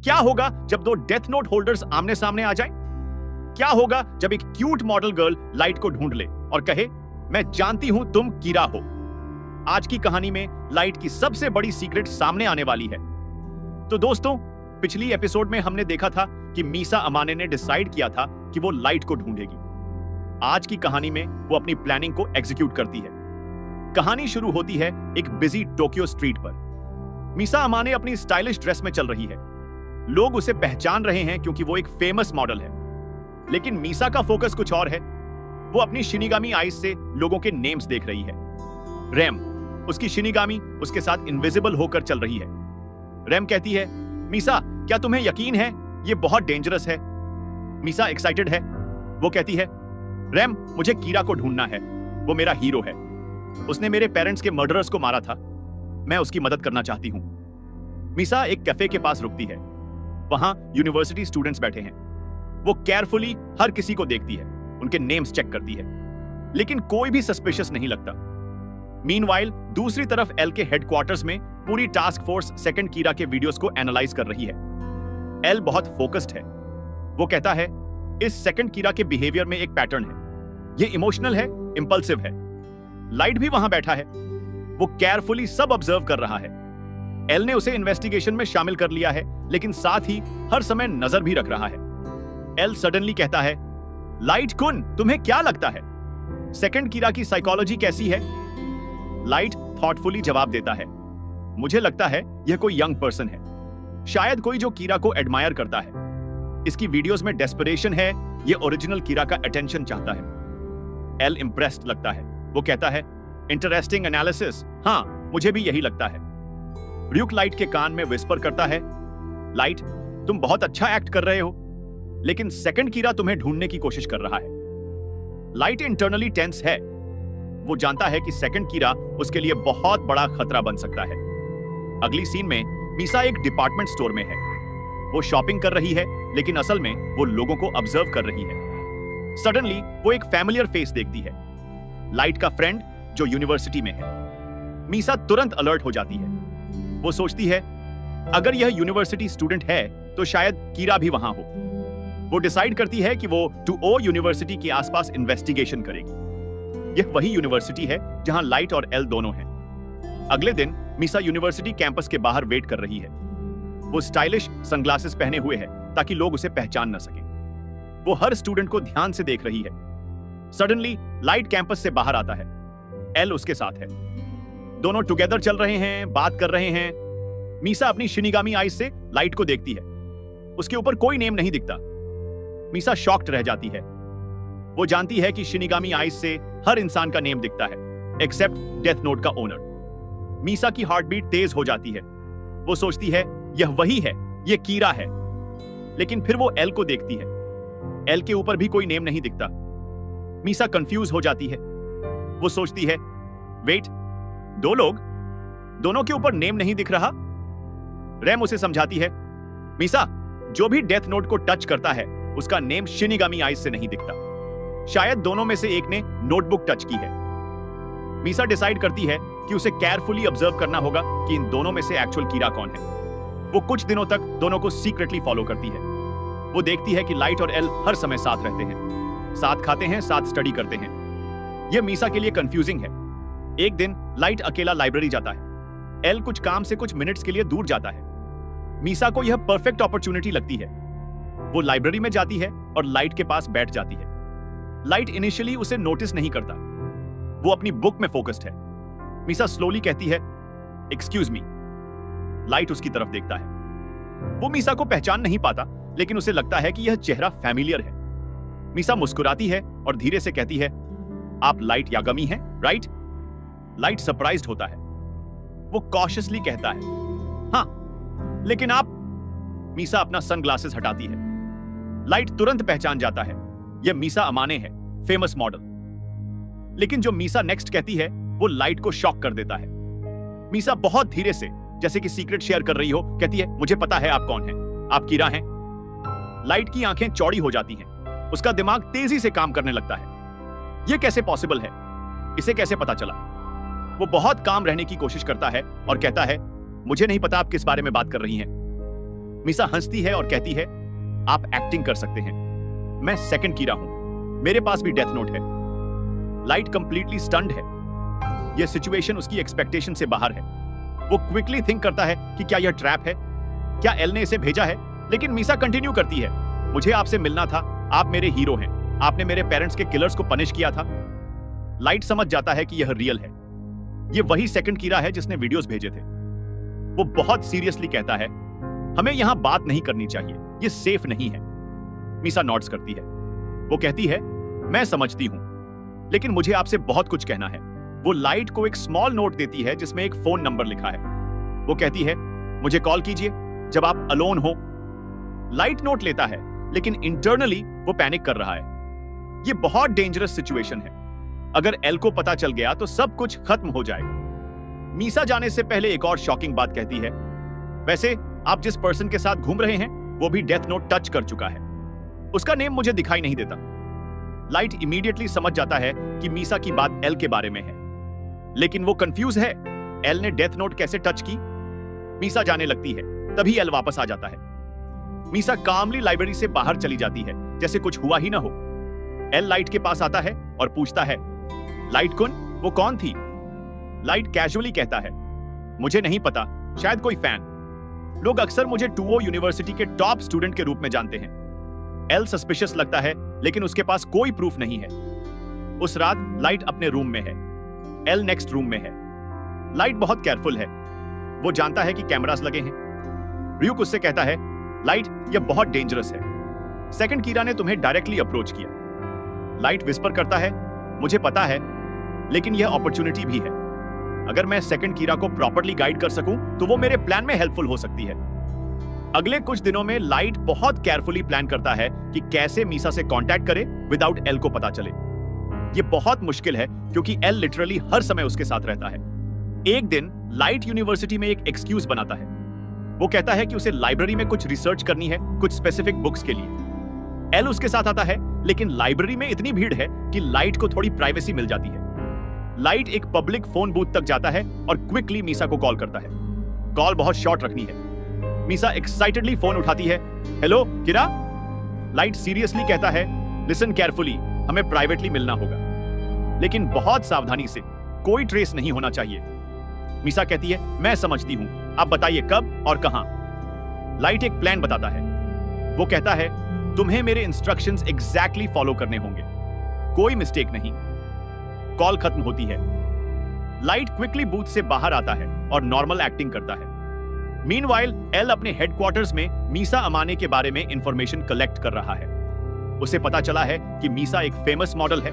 क्या होगा जब दो डेथ नोट होल्डर्स आमने सामने आ जाएं? क्या होगा जब एक क्यूट मॉडल गर्ल लाइट को ढूंढ ले और कहे, मैं जानती हूं तुम कीरा हो। आज की कहानी में लाइट की सबसे बड़ी सीक्रेट सामने आने वाली है। तो दोस्तों, पिछली एपिसोड में हमने देखा था कि मीसा अमाने ने डिसाइड किया था कि वो लाइट को ढूंढेगी। आज की कहानी में वो अपनी प्लानिंग को एग्जीक्यूट करती है। कहानी शुरू होती है एक बिजी टोक्यो स्ट्रीट पर। मीसा अमाने अपनी स्टाइलिश ड्रेस में चल रही है। लोग उसे पहचान रहे हैं क्योंकि वो एक फेमस मॉडल है। लेकिन मीसा का फोकस कुछ और है। वो अपनी शिनिगामी आईज से लोगों के नेम्स देख रही है। रैम, उसकी शिनिगामी, उसके साथ इनविजिबल होकर चल रही है। रैम कहती है, मीसा, क्या तुम्हें यकीन है ये बहुत डेंजरस है? मीसा एक्साइटेड है। वो कहती है, रैम, मुझे कीरा को ढूंढना है। वो मेरा हीरो है। उसने मेरे पेरेंट्स के मर्डरर्स को मारा था। मैं उसकी मदद करना चाहती हूं। मीसा एक कैफे के पास रुकती है। वहां यूनिवर्सिटी स्टूडेंट्स बैठे हैं। वो केयरफुली हर किसी को देखती है, उनके नेम्स चेक करती है, लेकिन कोई भी सस्पिशियस नहीं लगता। मीनवाइल दूसरी तरफ एल के हेडक्वार्टर्स में पूरी टास्क फोर्स सेकंड कीरा के वीडियोस को एनालाइज कर रही है। एल बहुत फोकस्ड है। वो कहता है, इस सेकंड कीरा के बिहेवियर में एक पैटर्न है। ये इमोशनल है, इंपल्सिव है। लाइट भी वहां बैठा है। वो केयरफुली सब ऑब्जर्व कर रहा है। एल ने उसे इन्वेस्टिगेशन में शामिल कर लिया है, लेकिन साथ ही हर समय नजर भी रख रहा है। एल सडनली कहता है, लाइट कुन, तुम्हें क्या लगता है सेकंड कीरा की साइकोलॉजी कैसी है? लाइट थॉटफुली जवाब देता है, मुझे लगता है यह कोई यंग पर्सन है, शायद कोई जो कीरा को एडमायर करता है। इसकी वीडियोस में डेस्परेशन है। यह ओरिजिनल कीरा का अटेंशन चाहता है। एल इंप्रेस्ड लगता है। वो कहता है, इंटरेस्टिंग एनालिसिस। हाँ, मुझे भी यही लगता है। र्यूक लाइट के कान में विस्पर करता है, लाइट, तुम बहुत अच्छा एक्ट कर रहे हो, लेकिन सेकंड कीरा तुम्हें ढूंढने की कोशिश कर रहा है। लाइट इंटरनली टेंस है। वो जानता है कि सेकंड कीरा उसके लिए बहुत बड़ा खतरा बन सकता है। अगली सीन में मीसा एक डिपार्टमेंट स्टोर में है। वो शॉपिंग कर रही है, लेकिन असल में वो लोगों को ऑब्जर्व कर रही है। सडनली वो एक फैमिलियर फेस देखती है, लाइट का फ्रेंड जो यूनिवर्सिटी में है। मीसा तुरंत अलर्ट हो जाती है। वो सोचती है, अगर यह यूनिवर्सिटी स्टूडेंट है तो शायद कीरा भी वहां हो। वो डिसाइड करती है कि वो 2O यूनिवर्सिटी के आसपास इन्वेस्टिगेशन करेगी। यह वही यूनिवर्सिटी है जहां लाइट और एल दोनों हैं। अगले दिन मीसा यूनिवर्सिटी कैंपस के बाहर वेट कर रही है। वो स्टाइलिश सनग्लासेस पहने हुए है ताकि लोग उसे पहचान न सकें। वो हर स्टूडेंट को ध्यान से देख रही है। सडनली लाइट कैंपस से बाहर आता है। एल उसके साथ है। दोनों टुगेदर चल रहे हैं, बात कर रहे हैं। मीसा अपनी शिनिगामी आईज से लाइट को देखती है। उसके ऊपर कोई नेम नहीं दिखता। मीसा शॉक्ड रह जाती है। वो जानती है कि शिनिगामी आईज से हर इंसान का नेम दिखता है, एक्सेप्ट डेथ नोट का ओनर। मीसा की हार्टबीट तेज हो जाती है। वो सोचती है, यह वही है, यह कीरा है। लेकिन फिर वो एल को देखती है। एल के ऊपर भी कोई नेम नहीं दिखता। मीसा कंफ्यूज हो जाती है। वो सोचती है, वेट, दो लोग, दोनों के ऊपर नेम नहीं दिख रहा। रैम उसे समझाती है, मीसा, जो भी डेथ नोट को टच करता है उसका नेम शिनिगामी आईज से नहीं दिखता। शायद दोनों में से एक ने नोटबुक टच की है। मीसा डिसाइड करती है कि उसे केयरफुली ऑब्जर्व करना होगा कि इन दोनों में से एक्चुअल कीरा कौन है। वो कुछ दिनों तक दोनों को सीक्रेटली फॉलो करती है। वो देखती है कि लाइट और एल हर समय साथ रहते हैं, साथ खाते हैं, साथ स्टडी करते हैं। यह मीसा के लिए कंफ्यूजिंग है। एक दिन लाइट अकेला लाइब्रेरी जाता है। एल कुछ काम से कुछ मिनट्स के लिए दूर जाता है। मीसा को यह परफेक्ट अपॉर्चुनिटी लगती है। वो लाइब्रेरी में जाती है और लाइट के पास बैठ जाती है। लाइट इनिशियली उसे नोटिस नहीं करता। वो अपनी बुक में फोकस्ड है। मीसा स्लोली कहती है, एक्सक्यूज मी। लाइट उसकी तरफ देखता है। वो मीसा को पहचान नहीं पाता, लेकिन उसे लगता है कि यह चेहरा फैमिलियर है। मीसा मुस्कुराती है और धीरे से कहती है, आप लाइट यागमी हैं, राइट? लाइट सरप्राइज्ड होता है। वो कॉशियसली कहता है, हाँ, लेकिन आप। मीसा अपना सनग्लासेस हटाती है। लाइट तुरंत पहचान जाता है, यह मीसा अमाने है, फेमस मॉडल। लेकिन जो मीसा नेक्स्ट कहती है वो लाइट को शॉक कर देता है। मीसा बहुत धीरे से, जैसे कि सीक्रेट शेयर कर रही हो, कहती है, मुझे पता है आप कौन हैं, आप कीरा हैं। लाइट की आंखें चौड़ी हो जाती हैं। उसका दिमाग तेजी से काम करने लगता है। यह कैसे पॉसिबल है? इसे कैसे पता चला? वो बहुत काम रहने की कोशिश करता है और कहता है, मुझे नहीं पता आप किस बारे में बात कर रही हैं। मीसा हंसती है और कहती है, आप एक्टिंग कर सकते हैं, मैं सेकंड कीरा हूं, मेरे पास भी डेथ नोट है। लाइट कंप्लीटली स्टन्ड है। यह सिचुएशन उसकी एक्सपेक्टेशन से बाहर है। वो क्विकली थिंक करता है कि क्या यह ट्रैप है, क्या एल ने इसे भेजा है, लेकिन मीसा कंटिन्यू करती है, मुझे आपसे मिलना था, आप मेरे हीरो हैं, आपने मेरे पेरेंट्स के किलर्स को पनिश किया था। लाइट समझ जाता है कि यह रियल है, यह वही सेकंड कीरा है जिसने वीडियोस भेजे थे। वो बहुत सीरियसली कहता है, हमें यहां बात नहीं करनी चाहिए, यह सेफ नहीं है। मीसा नॉड्स करती है। वो कहती है, मैं समझती हूं, लेकिन मुझे आपसे बहुत कुछ कहना है। वो लाइट को एक स्मॉल नोट देती है जिसमें एक फोन नंबर लिखा है। वो कहती है, मुझे कॉल कीजिए जब आप अलोन हो। लाइट नोट लेता है, लेकिन इंटरनली वो पैनिक कर रहा है। ये बहुत डेंजरस सिचुएशन है। अगर एल को पता चल गया तो सब कुछ खत्म हो जाएगा। मीसा जाने से पहले एक और शॉकिंग बात कहती है, वैसे आप जिस पर्सन के साथ घूम रहे हैं वो भी डेथ नोट टच कर चुका है, उसका नेम मुझे दिखाई नहीं देता। लाइट इमीडिएटली समझ जाता है कि मीसा की बात एल के बारे में है, लेकिन वो कंफ्यूज है, एल ने डेथ नोट कैसे टच की। मीसा जाने लगती है, तभी एल वापस आ जाता है। मीसा कामली लाइब्रेरी से बाहर चली जाती है, जैसे कुछ हुआ ही ना हो। एल लाइट के पास आता है और पूछता है, लाइट कुन, वो कौन थी? लाइट कैजुअली कहता है, मुझे नहीं पता, शायद कोई फैन। लोग अक्सर मुझे टूओ यूनिवर्सिटी के टॉप स्टूडेंट के रूप में जानते हैं। एल सस्पिशियस लगता है, लेकिन उसके पास कोई प्रूफ नहीं है। उस रात लाइट अपने रूम में है, एल नेक्स्ट रूम में है। लाइट बहुत केयरफुल है, वो जानता है कि कैमरास लगे हैं। र्यूक उससे कहता है, लाइट, यह बहुत डेंजरस है, सेकंड कीरा ने तुम्हें डायरेक्टली अप्रोच किया। लाइट विस्पर करता है, मुझे पता है, लेकिन यह अपॉर्चुनिटी भी है। अगर मैं सेकंड कीरा को प्रॉपर्ली गाइड कर सकूं तो वो मेरे प्लान में हेल्पफुल हो सकती है। अगले कुछ दिनों में लाइट बहुत केयरफुली प्लान करता है कि कैसे मीसा से कांटेक्ट करे विदाउट एल को पता चले। यह बहुत मुश्किल है क्योंकि एल लिटरली हर समय उसके साथ रहता है। एक दिन लाइट यूनिवर्सिटी में एक एक्सक्यूज बनाता है। वो कहता है कि उसे लाइब्रेरी में कुछ रिसर्च करनी है, कुछ स्पेसिफिक बुक्स के लिए। एल उसके साथ आता है, लेकिन लाइब्रेरी में इतनी भीड़ है कि लाइट को थोड़ी प्राइवेसी मिल जाती है। लाइट एक पब्लिक फोन बूथ तक जाता है और क्विकली मीसा को कॉल करता है। कॉल बहुत शॉर्ट रखनी है। मीसा एक्साइटेडली फोन उठाती है, हेलो किरा। लाइट सीरियसली कहता है, लिसन केयरफुली, हमें प्राइवेटली मिलना होगा, लेकिन बहुत सावधानी से, कोई ट्रेस नहीं होना चाहिए। मीसा कहती है, मैं समझती हूं, आप बताइए कब और कहां। लाइट एक प्लान बताता है। वो कहता है, तुम्हें मेरे इंस्ट्रक्शंस एग्जैक्टली फॉलो करने होंगे, कोई मिस्टेक नहीं। कॉल खत्म होती है। लाइट क्विकली बूथ से बाहर आता है और नॉर्मल एक्टिंग करता है। मीनवाइल एल अपने हेडक्वार्टर्स में मीसा अमाने के बारे में इंफॉर्मेशन कलेक्ट कर रहा है। उसे पता चला है कि मीसा एक फेमस मॉडल है।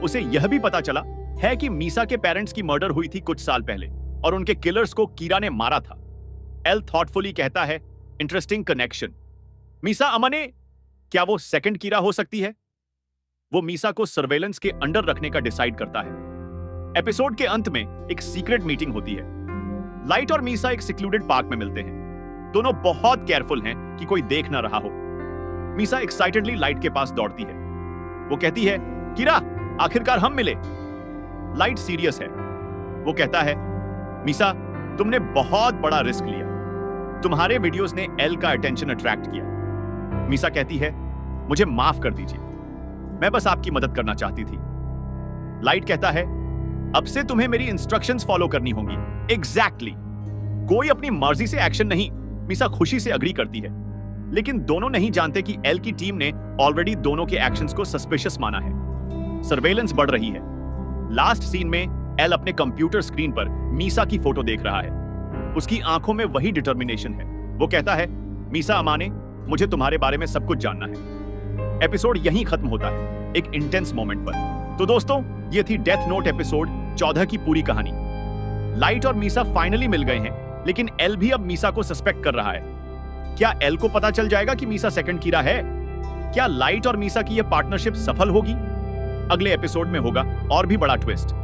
उसे यह भी पता चला है कि मीसा के पेरेंट्स की मर्डर हुई थी कुछ साल पहले और उनके किलर्स को कीरा ने मारा था। एल थॉटफुली कहता है, इंटरेस्टिंग कनेक्शन। मीसा अमाने, क्या वो सेकंड कीरा हो सकती है? वो मीसा को सर्वेलेंस के अंडर रखने का डिसाइड करता है। एपिसोड के अंत में एक सीक्रेट मीटिंग होती है। लाइट और मीसा एक सिक्लूडेड पार्क में मिलते हैं। दोनों बहुत केयरफुल हैं कि कोई देख ना रहा हो। मीसा एक्साइटेडली लाइट के पास दौड़ती है। वो कहती है, कीरा, आखिरकार हम मिले। लाइट सीरियस है। वो कहता है, मीसा, तुमने बहुत बड़ा रिस्क लिया। तुम्हारे वीडियोस ने एल का अटेंशन अट्रैक्ट किया। मीसा कहती है, मुझे माफ कर दीजिए, मैं बस आपकी मदद करना चाहती थी। लाइट कहता है, अब से तुम्हें मेरी इंस्ट्रक्शंस फॉलो करनी होंगी। एग्जैक्टली। कोई अपनी मर्जी से एक्शन नहीं। मीसा खुशी से अग्री करती है, लेकिन दोनों नहीं जानते कि एल की टीम ने ऑलरेडी दोनों के एक्शंस को सस्पिशियस माना है। सर्वेलेंस बढ़ रही है। लास्ट सीन में एल अपने कंप्यूटर स्क्रीन पर मीसा की फोटो देख रहा है। उसकी आंखों में वही डिटर्मिनेशन है। वो कहता है, मीसा अमाने, मुझे तुम्हारे बारे में सब कुछ जानना है। एपिसोड यहीं खत्म होता है, एक इंटेंस मोमेंट पर। तो दोस्तों, ये थी डेथ नोट एपिसोड 14 की पूरी कहानी। लाइट और मीसा फाइनली मिल गए हैं, लेकिन एल भी अब मीसा को सस्पेक्ट कर रहा है। क्या एल को पता चल जाएगा कि मीसा सेकंड कीरा है? क्या लाइट और मीसा की यह पार्टनरशिप सफल होगी? अगले एपिसोड में होगा और भी बड़ा ट्विस्ट।